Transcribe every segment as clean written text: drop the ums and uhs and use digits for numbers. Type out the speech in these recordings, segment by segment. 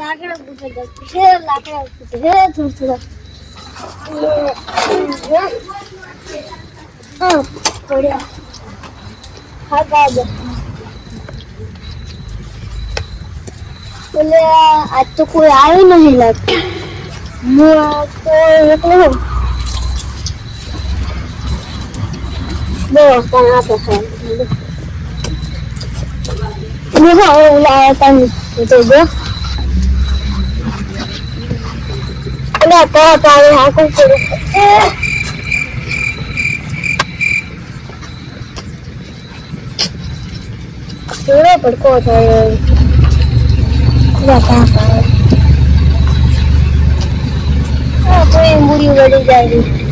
લાકડા પૂછે છે લાકડા પૂછે હે થોડા પડ્યા હા ગાબ બોલે આજ તો કોઈ આવ્યું નહીં લાગતું હું તો એકલો બહુ પણ આપે હું ઓલા તમે તો જો ઓલા તો તારે હાકું કરું થોડો પડકો થાય કોઈ મૂડી વળી જાય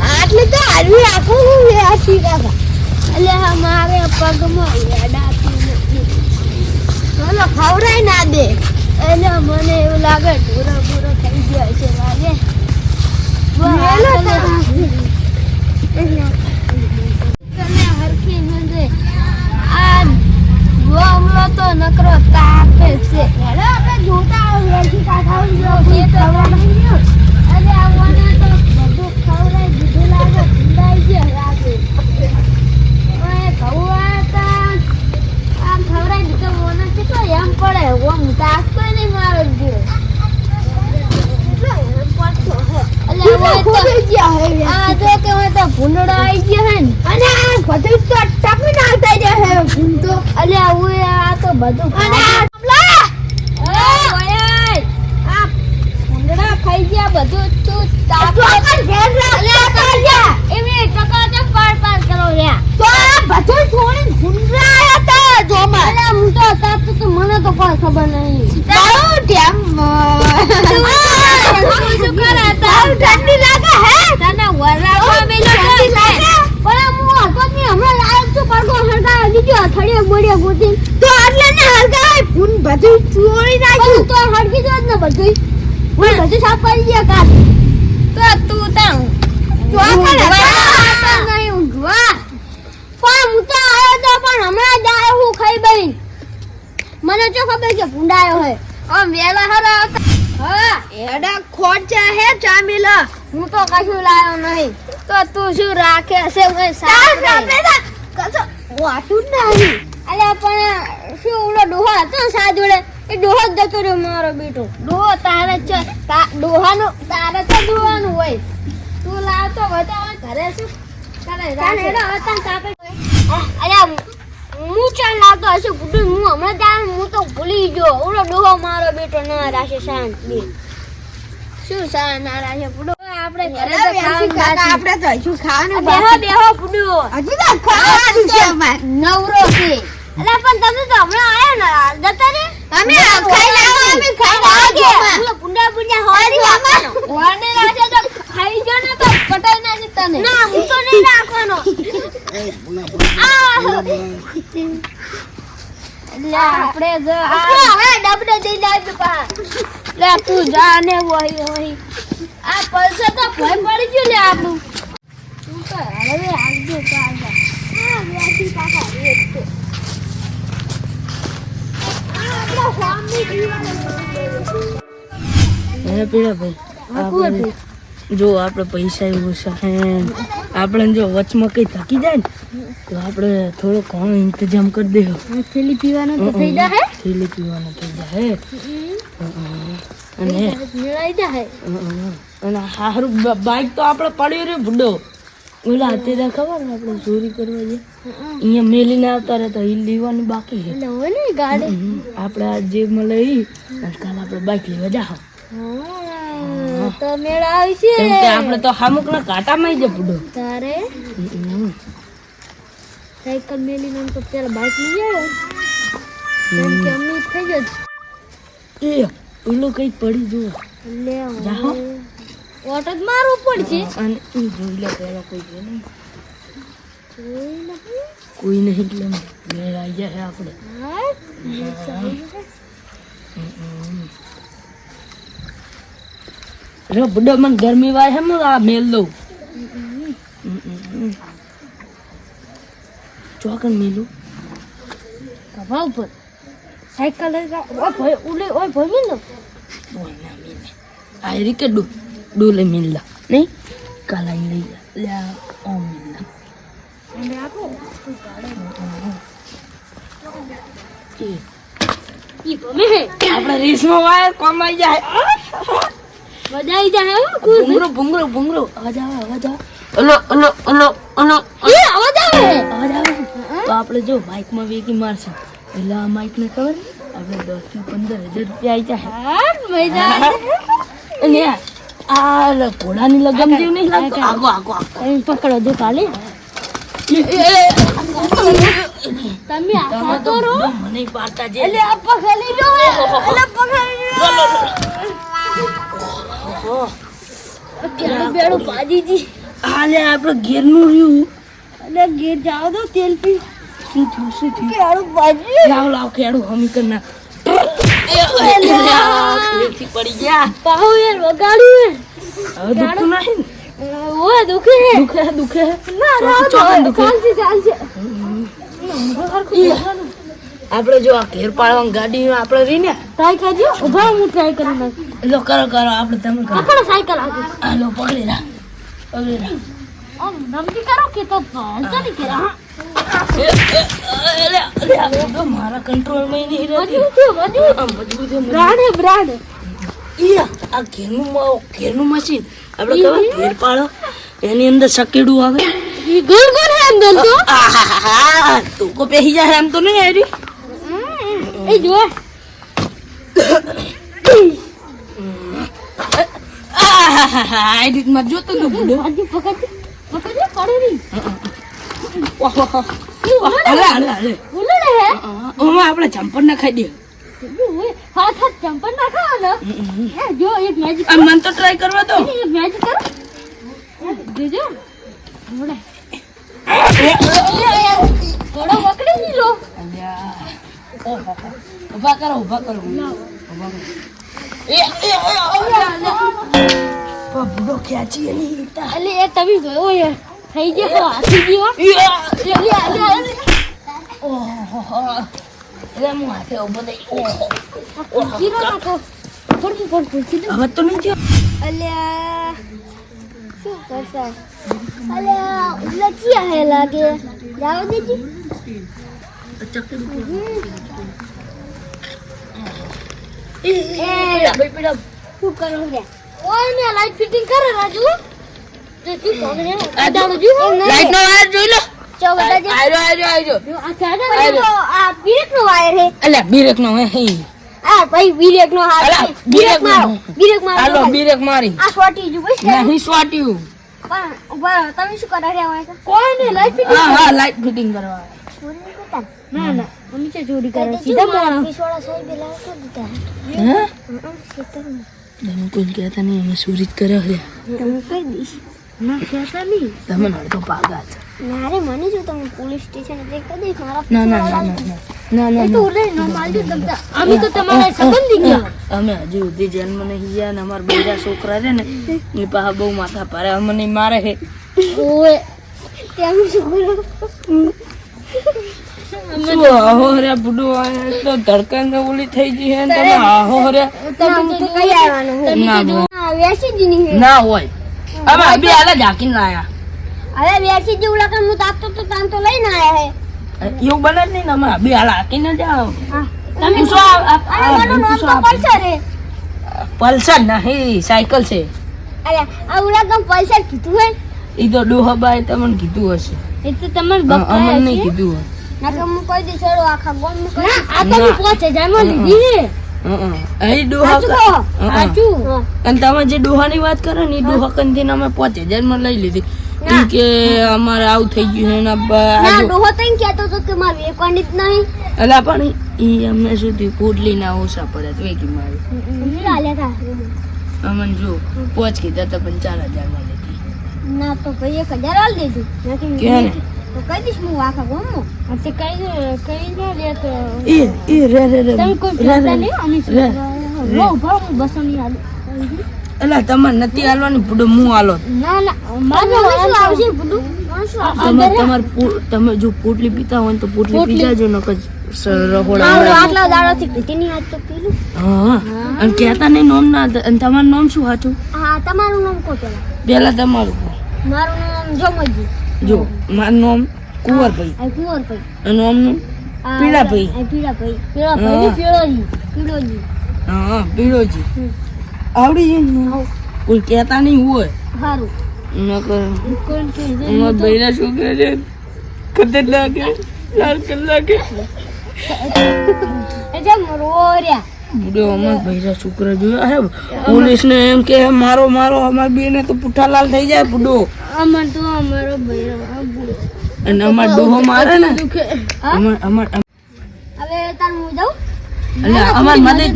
આટલી તો હાલવી આખું એટલે અમારે પગમાં યાદાતું નથી ચલો ખવડાય ના દે એટલે મને એવું લાગે પૂરો થઈ ગયો છે લાગે તમે હરખી નજે આ ગોમલો તો નકરો તાપે છે હેડો આપણે જોતા હરખી કાકા જો એ તો અરે આવવાના તો બધું ખવડાય દીધું લાગે ઠંડાઈ ગયા લાગે ઓય કૌવાતા આમ ખવડાય દીધું મોને કેટલો એમ પડે ઓમ તાકતો નહીં મારો જો આ તો કે હોય તો ભૂંડડો આવી ગયો હે ને અને આ બધું તો ટપી નાખતા જાય હે ભૂંડો અલે આ તો બધું અને ખાઈ ગયા બધું તું તાપો ઘેર લે કાઢ્યા એમે ટકા તો પાર કરો લ્યા તો આ બધું છોડીને ભૂંડરાયા તા જોમાં અરે હું તો તાપ તો મને તો કોઈ ખબર નહીં તારો ટેમ શું કરે તા ઠંડી લાગે હે તને વરાવા મેલો લાગે પણ હું હતો ની હમણાં લાયક તો પડકો હરગા દીજો થળિયો બોડિયો ગોતી તો આટલે ને હરગા ભૂંડ બધું છોડી નાખ્યું તો હરગી જ ન બધું હું બધું સાફ કરી ગયા કાટ તો તું તાણ તો આ નહીં ઊંઘવા પણ હું તો આવ્યો તો પણ હમણાં જ આવ્યો હું ખાઈ બઈ મને જો ખબર છે ભૂંડાયો હે આમ વેલા હરા હા એડા ખોટા હે ચામીલા હું તો કશું લાયો નહીં તો તું શું રાખે છે હું સાફ કસો વાટું નહીં અલે પણ શું ઓલો ડોહો હતો સા જોડે એ ડોહો જ જતો રહ્યો મારો બેટો ડોહો તારે છે ડોહાનો તારે તો ડોહાનું હોય તું લાવતો બતાવ ઘરે શું કરે રાડેડા હતા તાપે અરે હું ચાલ લાવતો હશે ગુડુ હું હમણાં જાણ હું તો ભૂલી ગયો ઓલો ડોહો મારો બેટો ના રાશે શાંત બે શું સા ના રાશે પુડો આપણે ઘરે તો ખાવાનું આપણે તો હજુ ખાવાનું બેહો પુડો હજુ તો ખાવાનું છે નવરો છે અલા પણ તમે તો હમણાં આયા ને જતા રે અમે ખાઈ લાવો બોલો પુંડા હોરી અમારો વાને રાશે તો ખાઈ જો ને તો કટાઈ ના છે તને ના હું તો નહીં રાખવાનો લે આપણે જો હવે ડબડે દઈ લાવ પા લે તું જા ને વહી આ પૈસા તો ભય પડી ગયો લે આપણું તું તો હવે આગળ કાકા હા વ્યાસી કાકા એક તો જો આપણે પૈસા એવું છે આપણે જો વચમાં કઈ થકી જાય ને તો આપણે થોડો ઘણો ઇંતજામ કરી દેવો થેલી પીવાનો તો થઈ જાય થેલી પીવાનો થઈ જાય અને અને હારું બાઈક તો આપણે પડ્યો રે બુડો ઓલા અત્યારે ખબર ને આપણે ચોરી કરવા જઈએ અહીંયા મેલીને આવતા રહે તો એ લેવાની બાકી છે આપણે આ જે મળે એ કાલે આપણે બાઈક લેવા જાઓ તો મેળા આવી છે કેમ કે આપણે તો હામુક ના કાંટામાં જ બુડો તારે સાયકલ મેલીને તો પેલા બાઈક લઈ આવ્યો કેમ કે અમને થઈ ગયો એ ઓલો કઈ પડી જો લે જાઓ ઓટો જ મારવો પડશે અને ઈ જોઈ લે પેલા કોઈ છે નહીં કોઈ નહીં એટલે મેળ આવી જાય આપણે રે બુડો મને ગરમી વાય હે હું આ મેલ દઉં ચોકન મેલું કભા ઉપર સાયકલ ઓય ભાઈ ઉલે ઓય ભાઈ નો આ રીતે ડોલે મિલલા નહીં કાલા લઈ લે ઓમ મિલલા અને આપો ઈ ભમે હે આપણે રેસમાં વાય કોમ આવી જાય મજા આવી જાય હો ખુશ ભૂંગરો અવાજ આવે ઓલો એ આવાજ આવે તો આપણે જો બાઇકમાં વેગી મારશે એટલે આ માઇક ને ખબર આપણે 10 થી 15,000 રૂપિયા આવી જાય મજા અને આ ઘોડાની લગામ જેવું નહીં લાગતું આગો પકડો દે કાલે તમે આ તો રો મને પાડતા જે એટલે આ પકડી લો એટલે પકડી લો કેડું બેડું પાજીજી આલે આપણે ઘેરનું રહ્યું એટલે ઘેર જાવ દો તેલ પી શું થયું કેડું પાજી લાવ ખેડું હમી કર ના પડી ગયા પાહો યાર વગાડ્યું હવે દુખતું નહીં ઓય દુખે દુખે ના ચોકન દુખે. ચાલશે આપણે જો આ ઘેર પાડવાની ગાડી આપણે રહી ને ટ્રાય કરજો ઉભા હું ટ્રાય કરી નાખ લો કરો આપણે તમે કરો પકડો સાયકલ આગળ હાલો પકડી રાખ આમ નમતી કરો કે તો ચાલી કે હા મારા કંટ્રોલ માં નહીં મજબૂત રહેતી છે મજબૂત છે બ્રાન્ડ આ ઘેરનું મશીન આપણે ખબર ઘેર પાડો એની અંદર સકેડું આવે ये गोल गोल है अंदर तो આહાહા, તું કો પેહી જાય એમ તો નહીં આવી ए जो આ રીતમાં જોતો તું બુડો आज पकड़ पड़े नहीं હાલે बोलो रे है ઓમાં આપણે ચંપલ ના ખાઈ દે हाथ हाथ चंपल ना खाओ ना जो एक मैजिक આ મન તો ટ્રાય કરવા દો एक मैजिक करो जो जो बोले थोड़ा पकड़ी नहीं लो ઉભા કરો બુડો ખેંચી નહીં अले ये तभी गयो ये થઈ ગયો તો હાથી ગયો એટલે હું હાથે ઉભો થઈ જીરો નાખો પડતું સીધું હવે તો નહીં થયો અલ્યા શું કરતા અલ્યા લચિયા હે લાગે જાવ દેજી શું કરો રે ઓય ને લાઈટ ફિટિંગ કરે રાજુ તે તું કોણ રે આડાણો જી લાઈટ નો વાયર જોઈ લો ચો બટા જી આજો આ ચાડા આ બીરેક નો વાયર હે અલ્યા બીરેક નો હે આ ભાઈ બીરેક નો હાથ અલા, બીરેક મારો. બીરેક મારો હાલો બીરેક મારી આ છોટી જુ બસ નહીં સ્વાટ્યું પણ ઉભા તમે શું કરો રે હોય કોઈ ને લાઈટ ફિટિંગ હા લાઈટ ફિટિંગ કરવા ચોરી કરતા ના ના અમે છે ચોરી કરે સીધા માણસ પીસવાળા સાહેબ લાવ તો દીધા હે ખેતર તમે કોઈ કહેતા નહીં અમે ચોરી જ કર્યો છે તમે કઈ દીશ ના કહેતા નહીં તમે અડધો પાગા છે ના રે મને જો તમે પોલીસ સ્ટેશન એટલે કદી મારા ના તો રે નો માલજો તમતા અમે તો તમારા સંબંધી ગયા અમે હજી સુધી જેલમાં નહીં ગયા ને અમારા બેરા છોકરા છે ને એ પાછા બહુ માથા પારે અમને મારે છે ઓય તેમ શું બોલો શું આહો રે બુડો તો ધડકન તો ઓલી થઈ ગઈ છે ને તમે આહો રે તમે તો કઈ આવવાનું ના તમે તો વેસી જ નહીં ના હોય અમે અભી હાલે ઝાકીને લાયા હવે વેસી જેવું લાગે હું તાપતો તો તાન તો લઈને આયા હે એવું બને જ નહીં ને અમે અભી હાલ હાકીને જાઓ તમે પૂછો અરે મારું નામ તો પલ્સર હે પલ્સર નહીં સાયકલ છે અરે આ ઉલાગમ પલ્સર કીધું હે એ તો ડોહાબાએ તમને કીધું હશે એ તો તમાર અમને નહીં કીધું હોય ના તો હું કોઈ દી છોડો આખા ગોમ માં કોઈ આ તો હું 5000 માં લીધી હે અહીં ડોહા સાચું અને તમે જે ડોહાની વાત કરો ને એ ડોહા કંથી અમે 5000 માં લઈ લીધી ઈ કે અમારે આવું થઈ ગયું છે ને ના ડોહો તઈ કહેતો તો કે મારે વેકવાની જ નહીં અલા પણ ઈ અમને સુધી પોટલી ના ઓછા પડે તો એ કે મારે સમજી આલ્યા તા અમન જો પોચ કીધા તો પણ 4000 માં લીધી. ના તો ભાઈ 1000 આલ દેજો નાખી ક્યાં તો કહી દઈશ હું આખા ગામમાં તે કઈ ના લે તો એ રે તમે કોઈ પૈસા નહીં આની રો ભાવ હું બસો ની આલું એટલે તમારે નથી હાલવાની બુડો હું હાલો ના ના મારો શું આવશે બધું તમે જો પોટલી પીતા હોય ને તો પોટલી પી જાજો નકર રહોડા મારો આટલા દાડાથી પીતીની હાથ તો પીલું હા અને કહેતા નહીં નોમ ના અને તમારું નામ શું હતું? હા તમારું નામ કો પેલા તમારું મારું નામ જોમજી જો મારું નામ કુંવરભાઈ આ કુંવરભાઈ અને નામનું પીળાભાઈ. પીળોજી હા પીળોજી આવડી જાય ને કોઈ કહેતા નહીં હોય સારું નકર કોણ કે અમાર ભાઈના છોકરા છે ખતરનાક લાલ કલાકે એટલે રોર્યા બુડો અમાર ભાઈના છોકરા જોયા હે પોલીસને એમ કે મારો અમાર બેને તો પુઠાલાલ થઈ જાય બુડો અમર તો અમારો ભાઈ અને અમાર ડોહો મારે ને અમાર હવે તાર હું જાઉં એટલે અમાર મદદ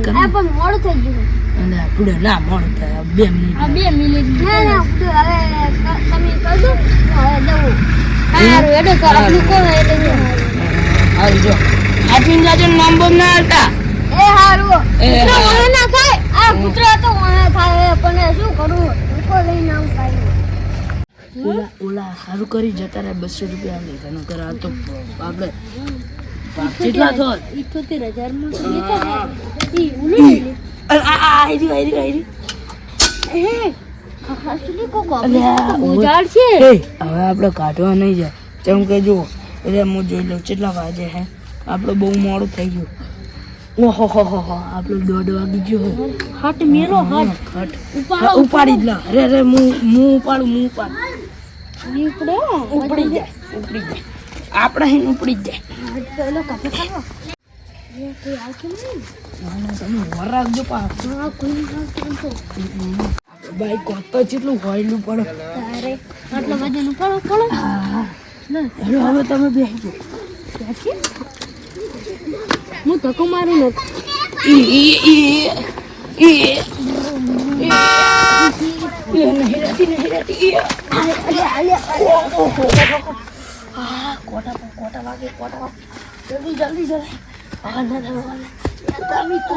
કર આ પણ મોડું થઈ ગયું અને બુડો ના મોડ થાય 2 મિનિટ આ 2 મિનિટ ના ના હવે તમે કહી દો હવે જવું સારું એડો તો આપણું કોણ એટલે હાલ જો આઠમી જાજો નામ બોમ ના આવતા એ હારું એ કૂતરો વાહે ના થાય આ કૂતરો તો વાહે થાય પણ શું કરું ઉકો લઈને આવું કાઈ ઓલા સારું કરી જતા રહ્યા 200 રૂપિયા લીધા નકર આ તો આપણે કેટલા થયો 78000 માં તો લેતા ઈ ઉલી આઈ એ ખાસલી કો કો અલ્યા, ઉજાડ છે હવે આપણે કાઢવા નહીં જાય જેમ કે જો એટલે હું જોઈ લઉં કેટલા વાગે હે આપણે બહુ મોડું થઈ ગયું ઓહો હો હો હો આપણે 1:30 વાગી ગયો હટ મેરો હટ હટ ઉપાડી જ લા અરે હું ઉપાડું નીકળે ઉપડી જાય આપણે અહીં ઉપડી જ જાય ચલો કાપે ખાવા એ કોઈ આકે નહીં તમે વર રાખજો પા હા કોઈ નહીં તો બાઈક કોતો જેટલું હોયલું પડે અરે આટલો વજન પડો હા હવે તમે બેસી જાઓ ક્યાંથી હું ધક્કો મારું ને નહીં રહેતી કોટા વાગે જલ્દી હા ના તમે તો